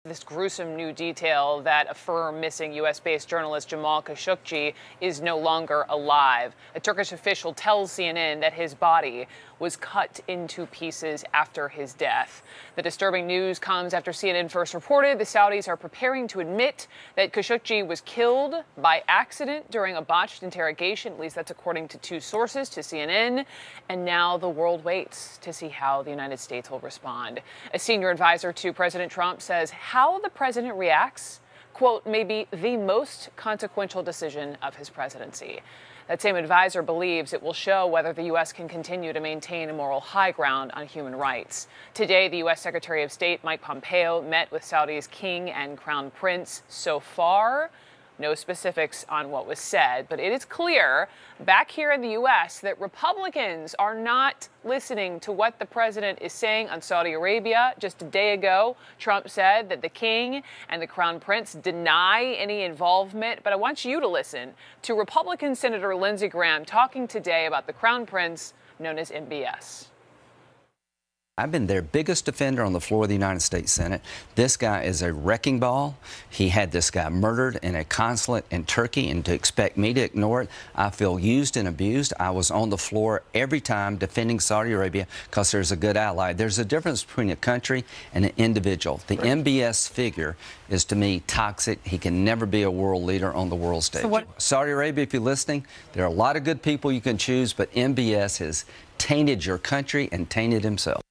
This gruesome new detail that a firm missing U.S.-based journalist Jamal Khashoggi is no longer alive. A Turkish official tells CNN that his body was cut into pieces after his death. The disturbing news comes after CNN first reported the Saudis are preparing to admit that Khashoggi was killed by accident during a botched interrogation. At least that's according to two sources to CNN. And now the world waits to see how the United States will respond. A senior advisor to President Trump says how the president reacts, quote, may be the most consequential decision of his presidency. That same advisor believes it will show whether the U.S. can continue to maintain a moral high ground on human rights. Today, the U.S. Secretary of State Mike Pompeo met with Saudi's king and crown prince. So far, no specifics on what was said, but it is clear back here in the U.S. that Republicans are not listening to what the president is saying on Saudi Arabia. Just a day ago, Trump said that the king and the crown prince deny any involvement. But I want you to listen to Republican Senator Lindsey Graham talking today about the crown prince known as MBS. I've been their biggest defender on the floor of the United States Senate. This guy is a wrecking ball. He had this guy murdered in a consulate in Turkey, and to expect me to ignore it, I feel used and abused. I was on the floor every time defending Saudi Arabia because there's a good ally. There's a difference between a country and an individual. The MBS figure is, to me, toxic. He can never be a world leader on the world stage. So Saudi Arabia, if you're listening, there are a lot of good people you can choose, but MBS has tainted your country and tainted himself.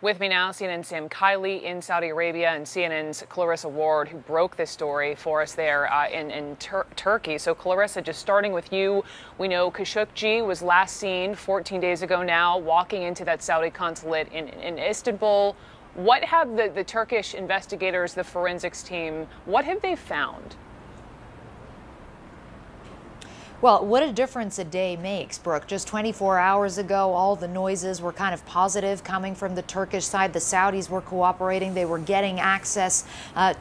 With me now, CNN's Sam Kiley in Saudi Arabia and CNN's Clarissa Ward, who broke this story for us there in Turkey. So, Clarissa, just starting with you, we know Khashoggi was last seen 14 days ago now walking into that Saudi consulate in Istanbul. What have the Turkish investigators, the forensics team, what have they found? Well, what a difference a day makes, Brooke. Just 24 hours ago, all the noises were kind of positive coming from the Turkish side. The Saudis were cooperating. They were getting access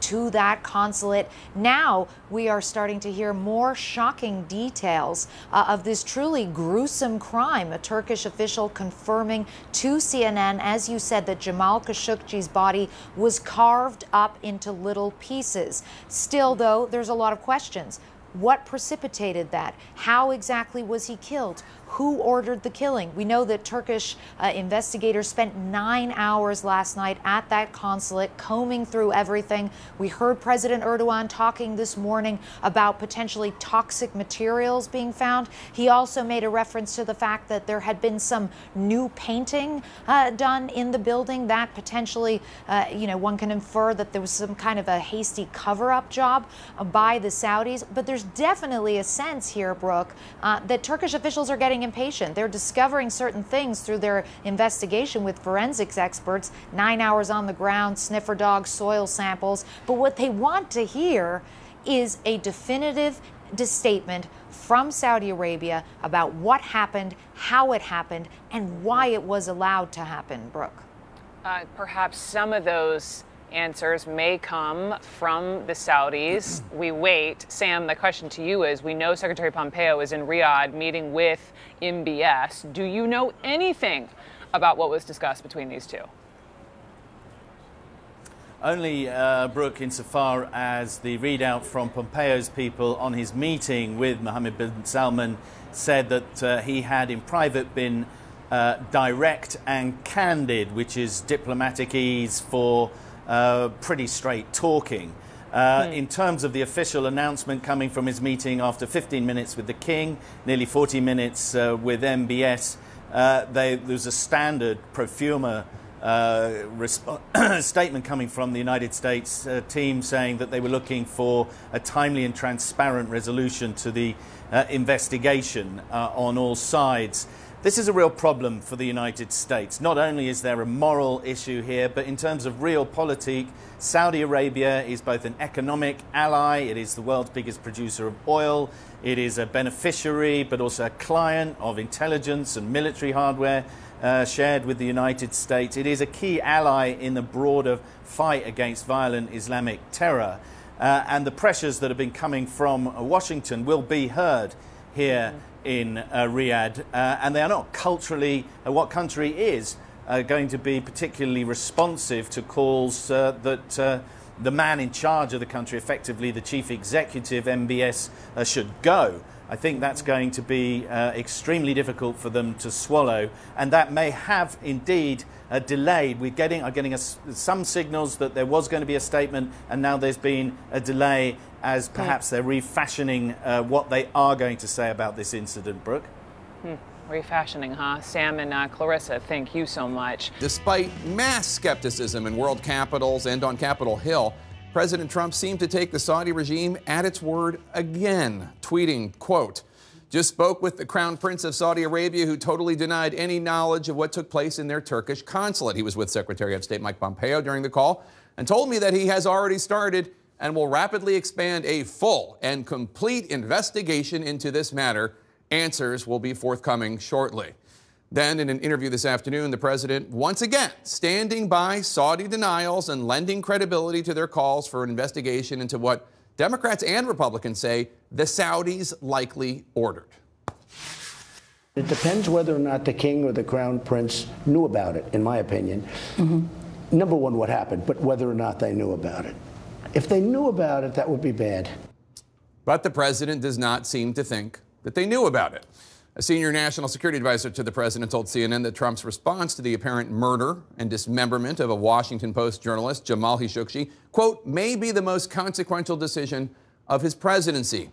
to that consulate. Now we are starting to hear more shocking details of this truly gruesome crime. A Turkish official confirming to CNN, as you said, that Jamal Khashoggi's body was carved up into little pieces. Still, though, there's a lot of questions. What precipitated that? How exactly was he killed? Who ordered the killing? We know that Turkish investigators spent 9 hours last night at that consulate combing through everything. We heard President Erdogan talking this morning about potentially toxic materials being found. He also made a reference to the fact that there had been some new painting done in the building that potentially, one can infer that there was some kind of a hasty cover-up job by the Saudis. But there's definitely a sense here, Brooke, that Turkish officials are getting impatient. They're discovering certain things through their investigation with forensics experts, 9 hours on the ground, sniffer dogs, soil samples. But what they want to hear is a definitive statement from Saudi Arabia about what happened, how it happened, and why it was allowed to happen, Brooke. Perhaps some of those answers may come from the Saudis. We wait. Sam, the question to you is, we know Secretary Pompeo is in Riyadh meeting with MBS. Do you know anything about what was discussed between these two? Only, Brooke, insofar as the readout from Pompeo's people on his meeting with Mohammed bin Salman said that he had in private been direct and candid, which is diplomatic ease for pretty straight talking. In terms of the official announcement coming from his meeting after 15 minutes with the King, nearly 40 minutes with MBS, there was a standard pro forma statement coming from the United States team saying that they were looking for a timely and transparent resolution to the investigation on all sides. This is a real problem for the United States. Not only is there a moral issue here, but in terms of realpolitik, Saudi Arabia is both an economic ally, it is the world's biggest producer of oil, it is a beneficiary, but also a client of intelligence and military hardware shared with the United States. It is a key ally in the broader fight against violent Islamic terror. And the pressures that have been coming from Washington will be heard here in Riyadh, and they are not culturally what country is going to be particularly responsive to calls that the man in charge of the country, effectively the chief executive, MBS, should go. I think that's going to be extremely difficult for them to swallow, and that may have indeed delayed. Are getting some signals that there was going to be a statement, and now there's been a delay as perhaps they're refashioning what they are going to say about this incident, Brooke. Refashioning, huh? Sam and Clarissa, thank you so much. Despite mass skepticism in world capitals and on Capitol Hill, President Trump seemed to take the Saudi regime at its word again, tweeting, quote, "Just spoke with the Crown Prince of Saudi Arabia, who totally denied any knowledge of what took place in their Turkish consulate." He was with Secretary of State Mike Pompeo during the call and told me that he has already started and will rapidly expand a full and complete investigation into this matter. Answers will be forthcoming shortly. Then, in an interview this afternoon, the president once again standing by Saudi denials and lending credibility to their calls for an investigation into what Democrats and Republicans say the Saudis likely ordered. It depends whether or not the king or the crown prince knew about it, in my opinion. Number one, what happened, but whether or not they knew about it. If they knew about it, that would be bad. But the president does not seem to think that they knew about it. A senior national security advisor to the president told CNN that Trump's response to the apparent murder and dismemberment of a Washington Post journalist, Jamal Khashoggi, quote, may be the most consequential decision of his presidency.